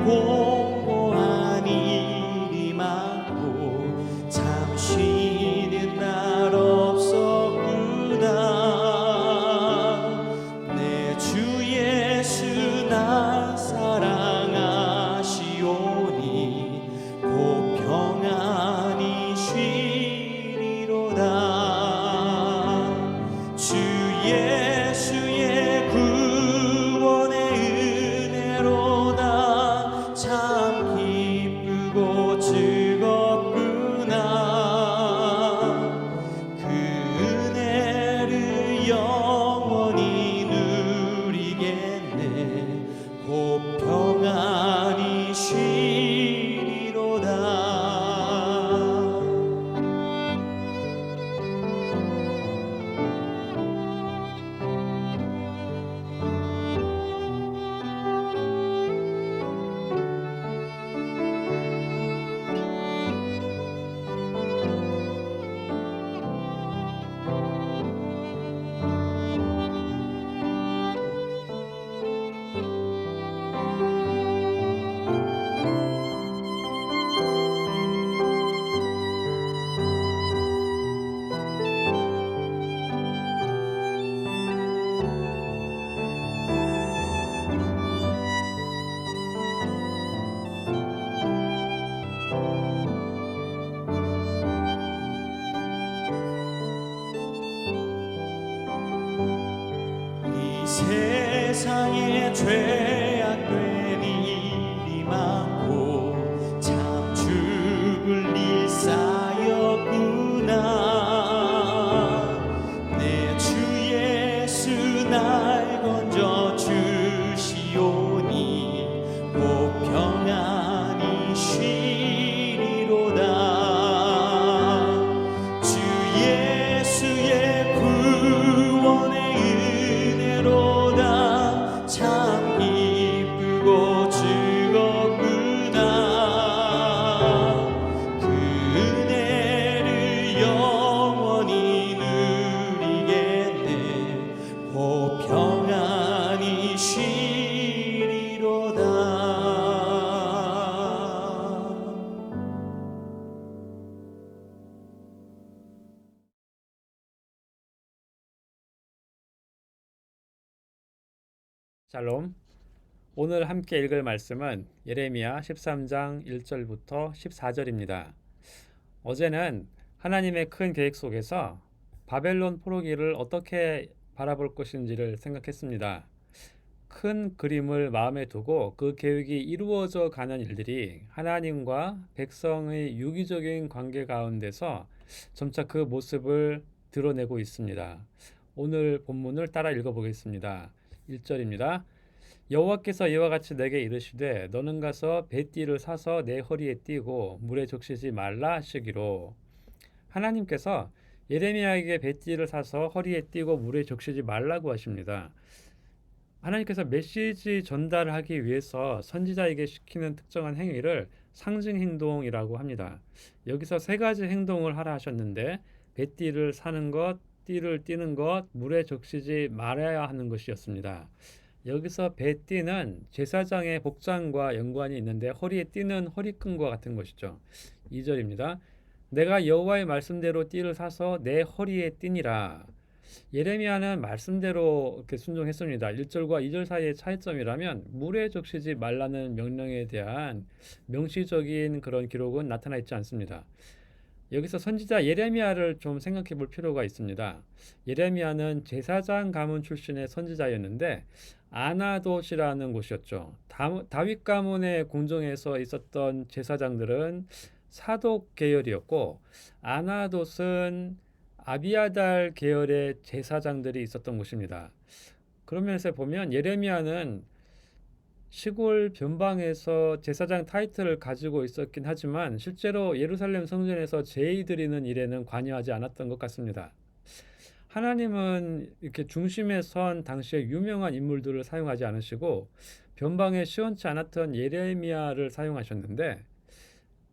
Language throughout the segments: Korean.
공고한 일이 많고 참 쉬는 날 없었구나. 내 주 예수 날 사랑하시오니 곧 평안히 쉬리로다. 주 예수의 구원의 은혜로다. 참 기쁘고 즐겁구나. 그 은혜를 영원히 누리겠네. 곧 평안히 쉬리로다. 이 세상에 죄악된 일이 많고 참 죽을 일 쌓였구나. 내 주 예수 날 건져 주시오니 곧 평안히 쉬리로다. 주 예수의 구원의 은혜로다. 참 기쁘고 즐겁구나. 그 은혜를 영원히 누리겠네. 곧 평안히 쉬리로다. 샬롬. 오늘 함께 읽을 말씀은 예레미야 13장 1절부터 14절입니다. 어제는 하나님의 큰 계획 속에서 바벨론 포로기를 어떻게 바라볼 것인지를 생각했습니다. 큰 그림을 마음에 두고 그 계획이 이루어져 가는 일들이 하나님과 백성의 유기적인 관계 가운데서 점차 그 모습을 드러내고 있습니다. 오늘 본문을 따라 읽어보겠습니다. 1절입니다. 여호와께서 이와 같이 내게 이르시되 너는 가서 뱃띠를 사서 내 허리에 띠고 물에 적시지 말라 하시기로. 하나님께서 예레미야에게 뱃띠를 사서 허리에 띠고 물에 적시지 말라고 하십니다. 하나님께서 메시지 전달을 하기 위해서 선지자에게 시키는 특정한 행위를 상징 행동이라고 합니다. 여기서 세 가지 행동을 하라 하셨는데 뱃띠를 사는 것, 띠를 띠는 것, 물에 적시지 말아야 하는 것이었습니다. 여기서 뱃띠는 제사장의 복장과 연관이 있는데 허리에 띠는 허리끈과 같은 것이죠. 2절입니다. 내가 여호와의 말씀대로 띠를 사서 내 허리에 띠니라. 예레미야는 말씀대로 이렇게 순종했습니다. 1절과 2절 사이의 차이점이라면 물에 적시지 말라는 명령에 대한 명시적인 그런 기록은 나타나 있지 않습니다. 여기서 선지자 예레미야를 좀 생각해 볼 필요가 있습니다. 예레미야는 제사장 가문 출신의 선지자였는데 아나돗이라는 곳이었죠. 다윗 가문의 궁정에서 있었던 제사장들은 사독 계열이었고 아나돗은 아비아달 계열의 제사장들이 있었던 곳입니다. 그런 면에서 보면 예레미야는 시골 변방에서 제사장 타이틀을 가지고 있었긴 하지만 실제로 예루살렘 성전에서 제의 드리는 일에는 관여하지 않았던 것 같습니다. 하나님은 이렇게 중심에 선 당시에 유명한 인물들을 사용하지 않으시고 변방에 시원치 않았던 예레미야를 사용하셨는데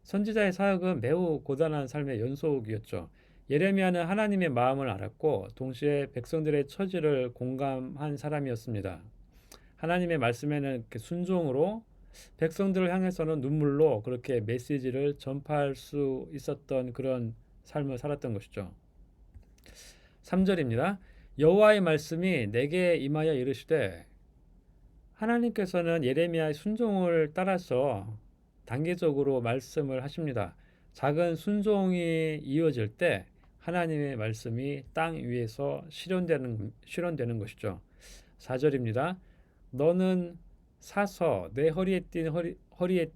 선지자의 사역은 매우 고단한 삶의 연속이었죠. 예레미야는 하나님의 마음을 알았고 동시에 백성들의 처지를 공감한 사람이었습니다. 하나님의 말씀에는 이렇게 순종으로 백성들을 향해서는 눈물로 그렇게 메시지를 전파할 수 있었던 그런 삶을 살았던 것이죠. 3절입니다. 여호와의 말씀이 내게 임하여 이르시되 하나님께서는 예레미야의 순종을 따라서 단계적으로 말씀을 하십니다. 작은 순종이 이어질 때 하나님의 말씀이 땅 위에서 실현되는 것이죠. 4절입니다. 너는 사서 내 허리에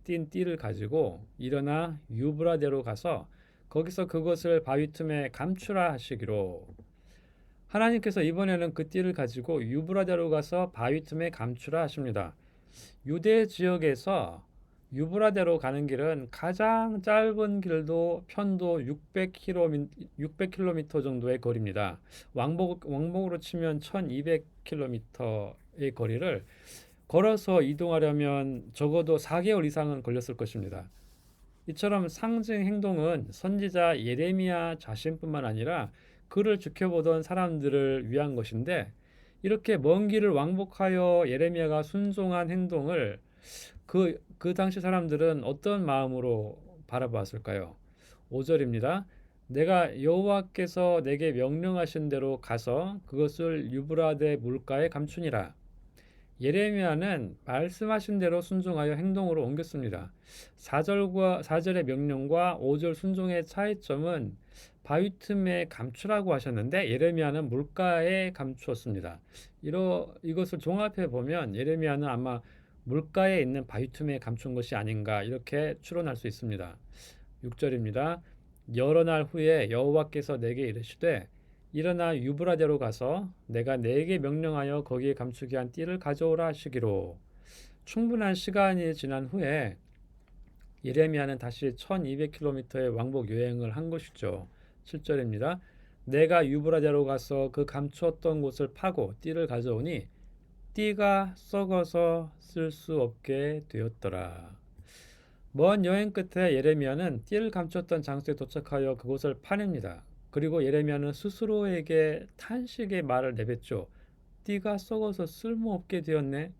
띤 띠를 가지고 일어나 유브라데로 가서 거기서 그것을 바위 틈에 감추라 하시기로. 하나님께서 이번에는 그 띠를 가지고 유브라데로 가서 바위 틈에 감추라 하십니다. 유대 지역에서 유브라데로 가는 길은 가장 짧은 길도 편도 600km 정도의 거리입니다. 왕복으로 치면 1200km의 거리를 걸어서 이동하려면 적어도 4개월 이상은 걸렸을 것입니다. 이처럼 상징 행동은 선지자 예레미야 자신뿐만 아니라 그를 지켜보던 사람들을 위한 것인데 이렇게 먼 길을 왕복하여 예레미야가 순종한 행동을 그 당시 사람들은 어떤 마음으로 바라보았을까요? 5절입니다. 내가 여호와께서 내게 명령하신 대로 가서 그것을 유브라데 물가에 감추니라. 예레미야는 말씀하신 대로 순종하여 행동으로 옮겼습니다. 4절의 명령과 5절 순종의 차이점은 바위 틈에 감추라고 하셨는데 예레미야는 물가에 감추었습니다. 이것을 종합해 보면 예레미야는 아마 물가에 있는 바위 틈에 감춘 것이 아닌가 이렇게 추론할 수 있습니다. 6절입니다. 여러 날 후에 여호와께서 내게 이르시되 일어나 유브라데로 가서 내가 내게 명령하여 거기에 감추게 한 띠를 가져오라 하시기로. 충분한 시간이 지난 후에 예레미야는 다시 1200km의 왕복 여행을 한 것이죠. 7절입니다. 내가 유브라데로 가서 그 감추었던 곳을 파고 띠를 가져오니 띠가 썩어서 쓸 수 없게 되었더라. 먼 여행 끝에 예레미야는 띠를 감췄던 장소에 도착하여 그곳을 파냅니다. 그리고 예레미야는 스스로에게 탄식의 말을 내뱉죠. 띠가 썩어서 쓸모없게 되었네.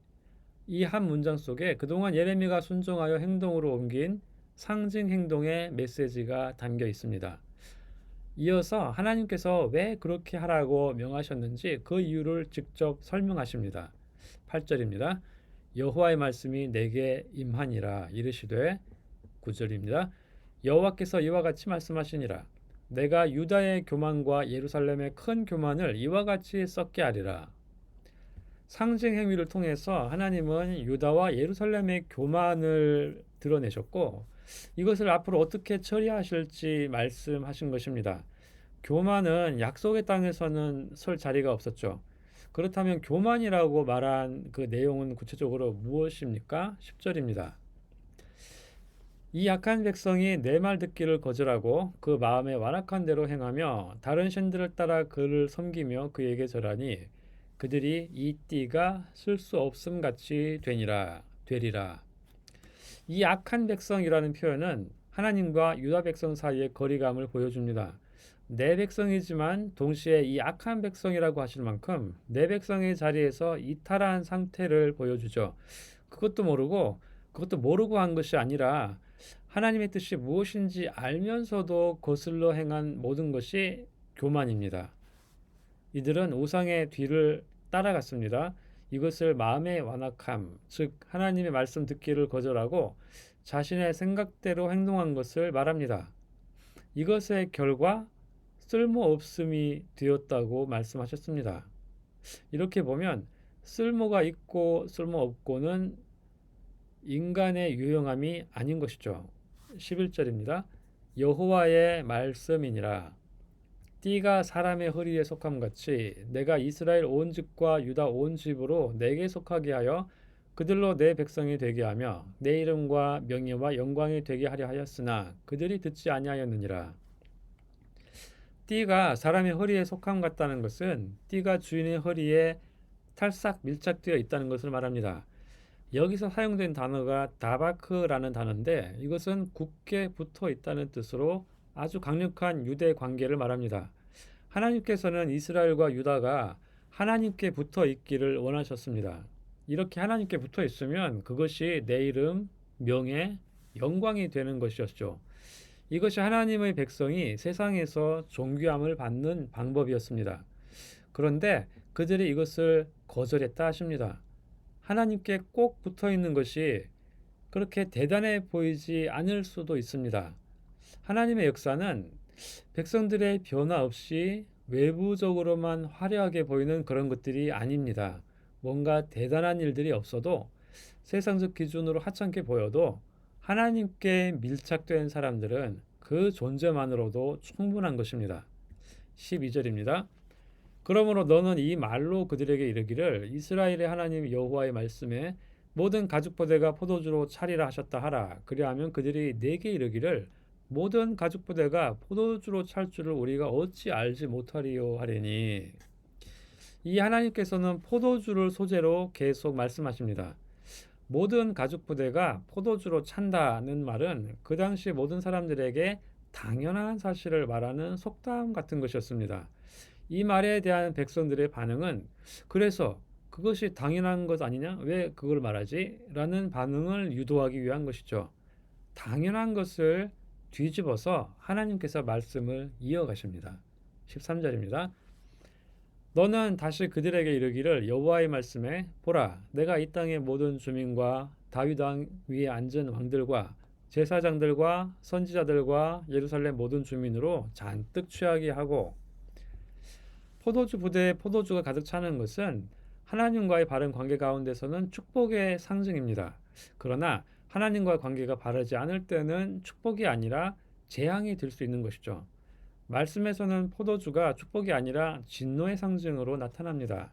이 한 문장 속에 그동안 예레미야가 순종하여 행동으로 옮긴 상징 행동의 메시지가 담겨 있습니다. 이어서 하나님께서 왜 그렇게 하라고 명하셨는지 그 이유를 직접 설명하십니다. 8절입니다. 여호와의 말씀이 내게 임하니라 이르시되 9절입니다. 여호와께서 이와 같이 말씀하시니라. 내가 유다의 교만과 예루살렘의 큰 교만을 이와 같이 썩게 하리라. 상징 행위를 통해서 하나님은 유다와 예루살렘의 교만을 드러내셨고 이것을 앞으로 어떻게 처리하실지 말씀하신 것입니다. 교만은 약속의 땅에서는 설 자리가 없었죠. 그렇다면 교만이라고 말한 그 내용은 구체적으로 무엇입니까? 10절입니다. 이 약한 백성이 내 말 듣기를 거절하고 그 마음에 완악한 대로 행하며 다른 신들을 따라 그를 섬기며 그에게 절하니 그들이 이 띠가 쓸 수 없음 같이 되리라. 이 악한 백성이라는 표현은 하나님과 유다 백성 사이의 거리감을 보여줍니다. 내 백성이지만 동시에 이 악한 백성이라고 하실 만큼 내 백성의 자리에서 이탈한 상태를 보여주죠. 그것도 모르고 한 것이 아니라 하나님의 뜻이 무엇인지 알면서도 거슬러 행한 모든 것이 교만입니다. 이들은 우상의 뒤를 따라갔습니다. 이것을 마음의 완악함, 즉 하나님의 말씀 듣기를 거절하고 자신의 생각대로 행동한 것을 말합니다. 이것의 결과 쓸모없음이 되었다고 말씀하셨습니다. 이렇게 보면 쓸모가 있고 쓸모없고는 인간의 유용함이 아닌 것이죠. 11절입니다. 여호와의 말씀이니라. 띠가 사람의 허리에 속함 같이 내가 이스라엘 온 집과 유다 온 집으로 내게 속하게 하여 그들로 내 백성이 되게 하며 내 이름과 명예와 영광이 되게 하려 하였으나 그들이 듣지 아니하였느니라. 띠가 사람의 허리에 속함 같다는 것은 띠가 주인의 허리에 탈싹 밀착되어 있다는 것을 말합니다. 여기서 사용된 단어가 다바크라는 단어인데 이것은 굳게 붙어 있다는 뜻으로 아주 강력한 유대 관계를 말합니다. 하나님께서는 이스라엘과 유다가 하나님께 붙어 있기를 원하셨습니다. 이렇게 하나님께 붙어 있으면 그것이 내 이름, 명예, 영광이 되는 것이었죠. 이것이 하나님의 백성이 세상에서 존귀함을 받는 방법이었습니다. 그런데 그들이 이것을 거절했다 하십니다. 하나님께 꼭 붙어 있는 것이 그렇게 대단해 보이지 않을 수도 있습니다. 하나님의 역사는 백성들의 변화 없이 외부적으로만 화려하게 보이는 그런 것들이 아닙니다. 뭔가 대단한 일들이 없어도 세상적 기준으로 하찮게 보여도 하나님께 밀착된 사람들은 그 존재만으로도 충분한 것입니다. 12절입니다. 그러므로 너는 이 말로 그들에게 이르기를 이스라엘의 하나님 여호와의 말씀에 모든 가죽 부대가 포도주로 차리라 하셨다 하라. 그리하면 그들이 내게 이르기를 모든 가죽 부대가 포도주로 찰 줄을 우리가 어찌 알지 못하리요 하리니. 이 하나님께서는 포도주를 소재로 계속 말씀하십니다. 모든 가죽 부대가 포도주로 찬다는 말은 그 당시 모든 사람들에게 당연한 사실을 말하는 속담 같은 것이었습니다. 이 말에 대한 백성들의 반응은 그래서 그것이 당연한 것 아니냐? 왜 그걸 말하지? 라는 반응을 유도하기 위한 것이죠. 당연한 것을 뒤집어서 하나님께서 말씀을 이어가십니다. 13절입니다. 너는 다시 그들에게 이르기를 여호와의 말씀에 보라 내가 이 땅의 모든 주민과 다윗 왕 위에 앉은 왕들과 제사장들과 선지자들과 예루살렘 모든 주민으로 잔뜩 취하게 하고 포도주 부대에 포도주가 가득 차는 것은 하나님과의 바른 관계 가운데서는 축복의 상징입니다. 그러나 하나님과의 관계가 바르지 않을 때는 축복이 아니라 재앙이 될 수 있는 것이죠. 말씀에서는 포도주가 축복이 아니라 진노의 상징으로 나타납니다.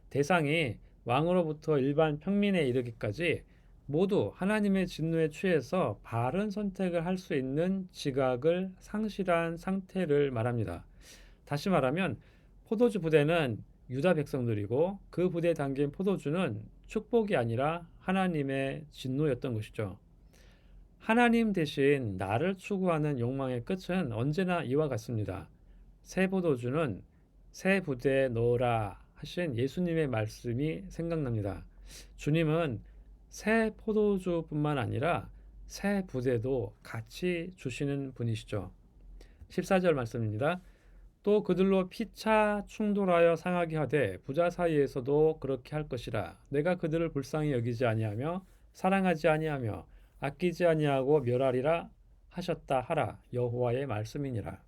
대상이 왕으로부터 일반 평민에 이르기까지 모두 하나님의 진노에 취해서 바른 선택을 할 수 있는 지각을 상실한 상태를 말합니다. 다시 말하면 포도주 부대는 유다 백성들이고 그 부대에 담긴 포도주는 축복이 아니라 하나님의 진노였던 것이죠. 하나님 대신 나를 추구하는 욕망의 끝은 언제나 이와 같습니다. 새 포도주는 새 부대에 넣으라 하신 예수님의 말씀이 생각납니다. 주님은 새 포도주뿐만 아니라 새 부대도 같이 주시는 분이시죠. 14절 말씀입니다. 또 그들로 피차 충돌하여 상하게 하되 부자 사이에서도 그렇게 할 것이라. 내가 그들을 불쌍히 여기지 아니하며 사랑하지 아니하며 아끼지 아니하고 멸하리라 하셨다 하라. 여호와의 말씀이니라.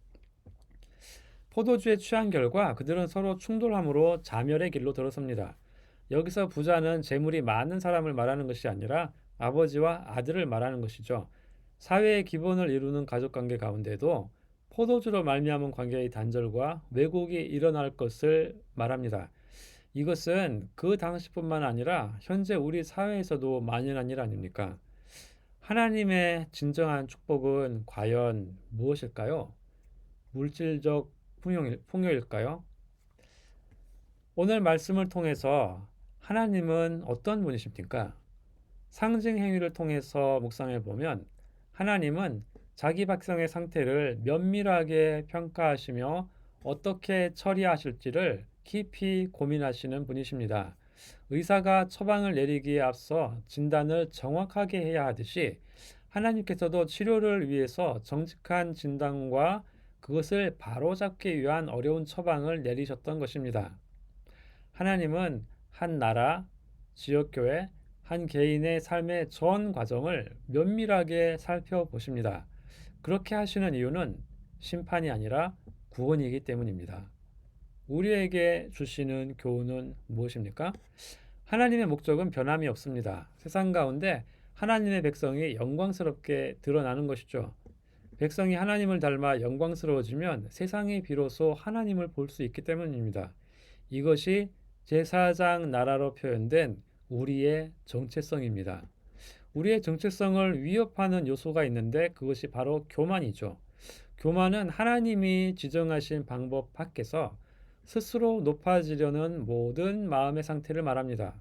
포도주에 취한 결과 그들은 서로 충돌함으로 자멸의 길로 들어섭니다. 여기서 부자는 재물이 많은 사람을 말하는 것이 아니라 아버지와 아들을 말하는 것이죠. 사회의 기본을 이루는 가족관계 가운데도 포도주로 말미암은 관계의 단절과 왜곡이 일어날 것을 말합니다. 이것은 그 당시뿐만 아니라 현재 우리 사회에서도 만연한 일 아닙니까? 하나님의 진정한 축복은 과연 무엇일까요? 물질적 풍요일까요? 오늘 말씀을 통해서 하나님은 어떤 분이십니까? 상징 행위를 통해서 묵상해 보면 하나님은 자기 백성의 상태를 면밀하게 평가하시며 어떻게 처리하실지를 깊이 고민하시는 분이십니다. 의사가 처방을 내리기에 앞서 진단을 정확하게 해야 하듯이 하나님께서도 치료를 위해서 정직한 진단과 그것을 바로잡기 위한 어려운 처방을 내리셨던 것입니다. 하나님은 한 나라, 지역교회, 한 개인의 삶의 전 과정을 면밀하게 살펴보십니다. 그렇게 하시는 이유는 심판이 아니라 구원이기 때문입니다. 우리에게 주시는 교훈은 무엇입니까? 하나님의 목적은 변함이 없습니다. 세상 가운데 하나님의 백성이 영광스럽게 드러나는 것이죠. 백성이 하나님을 닮아 영광스러워지면 세상이 비로소 하나님을 볼 수 있기 때문입니다. 이것이 제사장 나라로 표현된 우리의 정체성입니다. 우리의 정체성을 위협하는 요소가 있는데 그것이 바로 교만이죠. 교만은 하나님이 지정하신 방법 밖에서 스스로 높아지려는 모든 마음의 상태를 말합니다.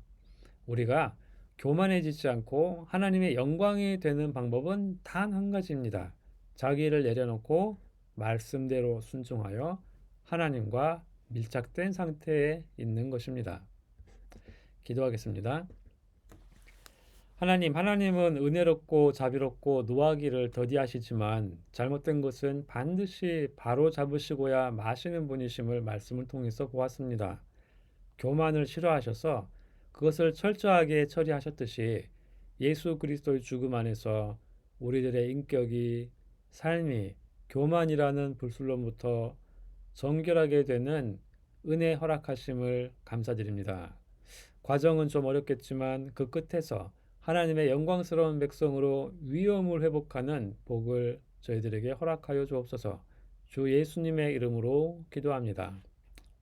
우리가 교만해지지 않고 하나님의 영광이 되는 방법은 단 한 가지입니다. 자기를 내려놓고 말씀대로 순종하여 하나님과 밀착된 상태에 있는 것입니다. 기도하겠습니다. 하나님은 은혜롭고 자비롭고 노하기를 더디하시지만 잘못된 것은 반드시 바로 잡으시고야 마시는 분이심을 말씀을 통해서 보았습니다. 교만을 싫어하셔서 그것을 철저하게 처리하셨듯이 예수 그리스도의 죽음 안에서 우리들의 인격이, 삶이 교만이라는 불순로부터 정결하게 되는 은혜 허락하심을 감사드립니다. 과정은 좀 어렵겠지만 그 끝에서 하나님의 영광스러운 백성으로 위엄을 회복하는 복을 저희들에게 허락하여 주옵소서. 주 예수님의 이름으로 기도합니다.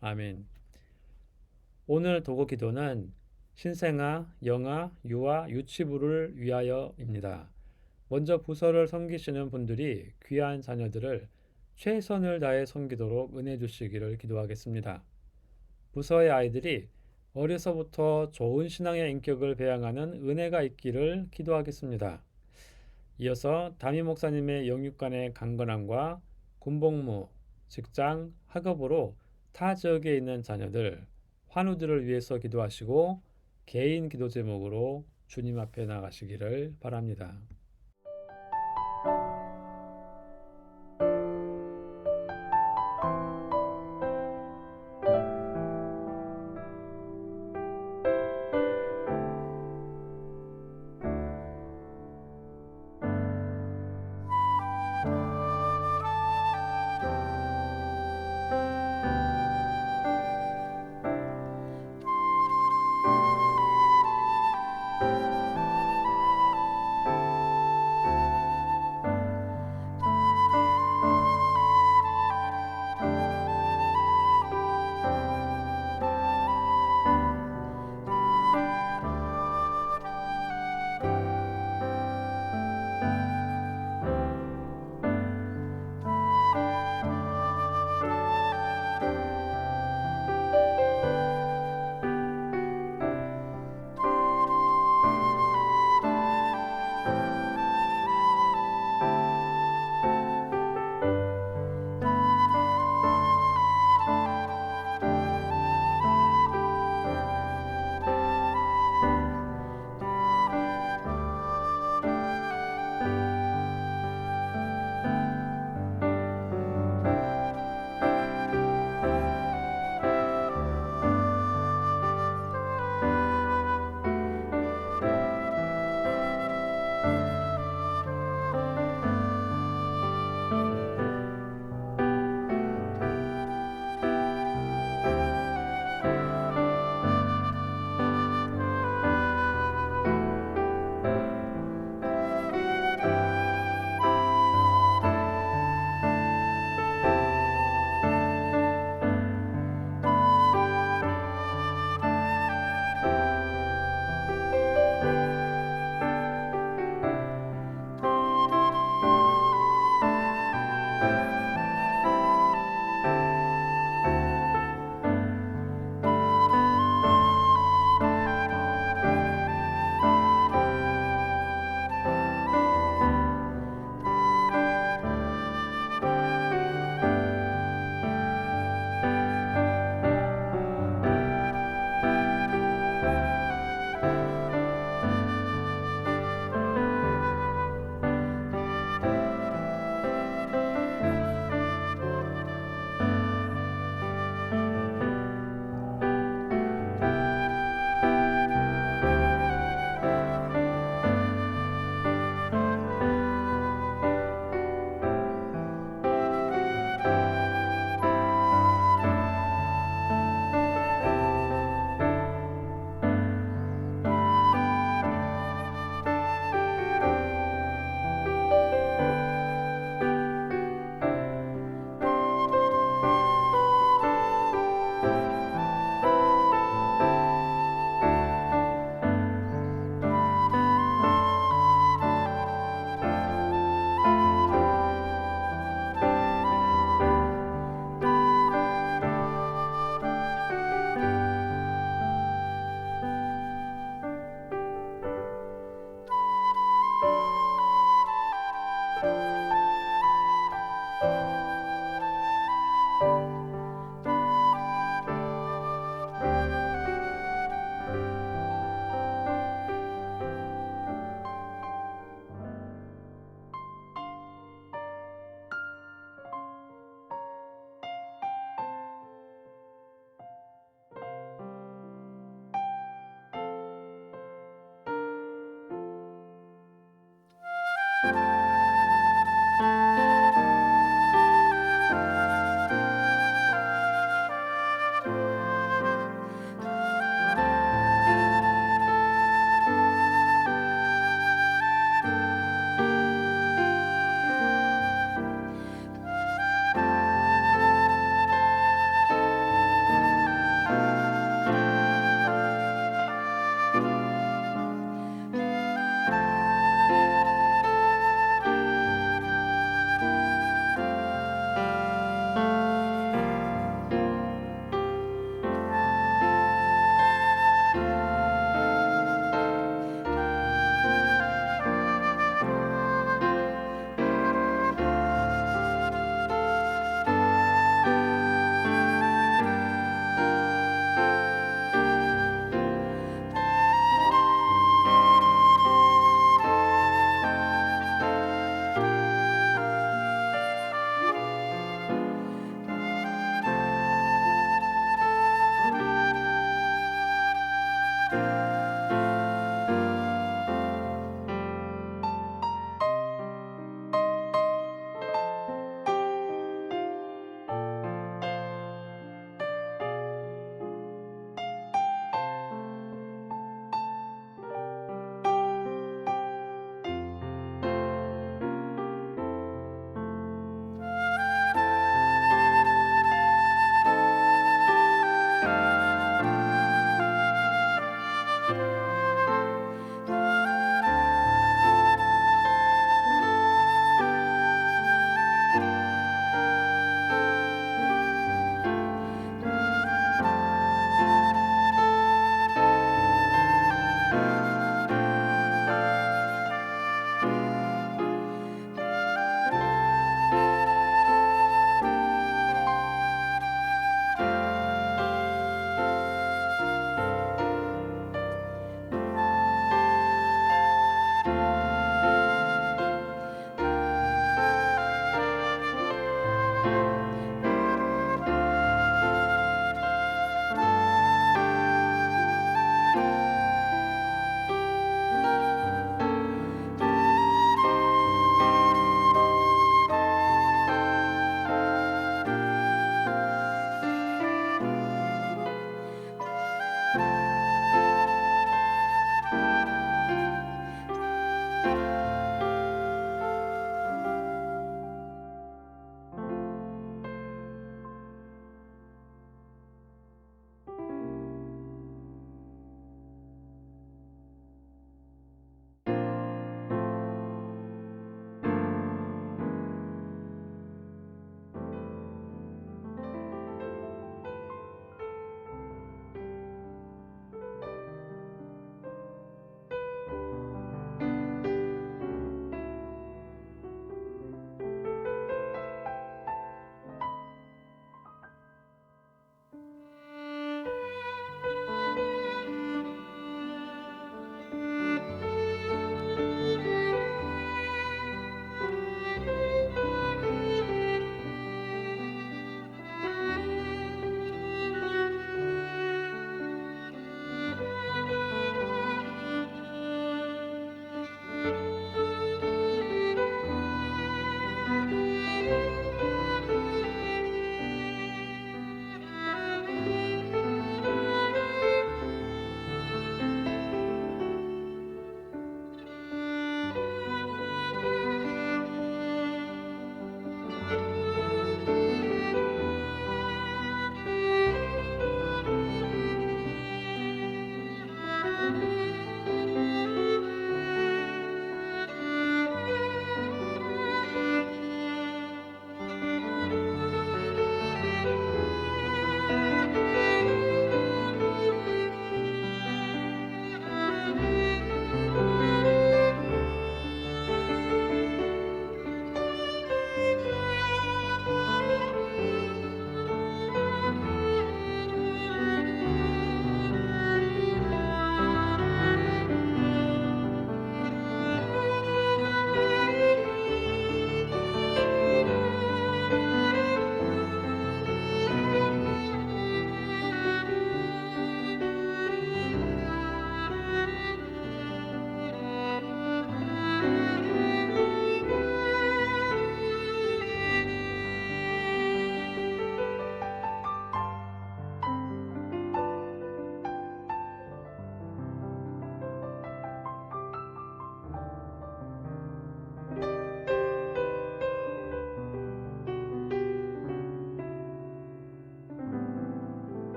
아멘. 오늘 도고 기도는 신생아, 영아, 유아, 유치부를 위하여입니다. 먼저 부서를 섬기시는 분들이 귀한 자녀들을 최선을 다해 섬기도록 은혜 주시기를 기도하겠습니다. 부서의 아이들이 어려서부터 좋은 신앙의 인격을 배양하는 은혜가 있기를 기도하겠습니다. 이어서 담임 목사님의 영육간의 강건함과 군복무, 직장, 학업으로 타 지역에 있는 자녀들, 환우들을 위해서 기도하시고 개인 기도 제목으로 주님 앞에 나가시기를 바랍니다. 네.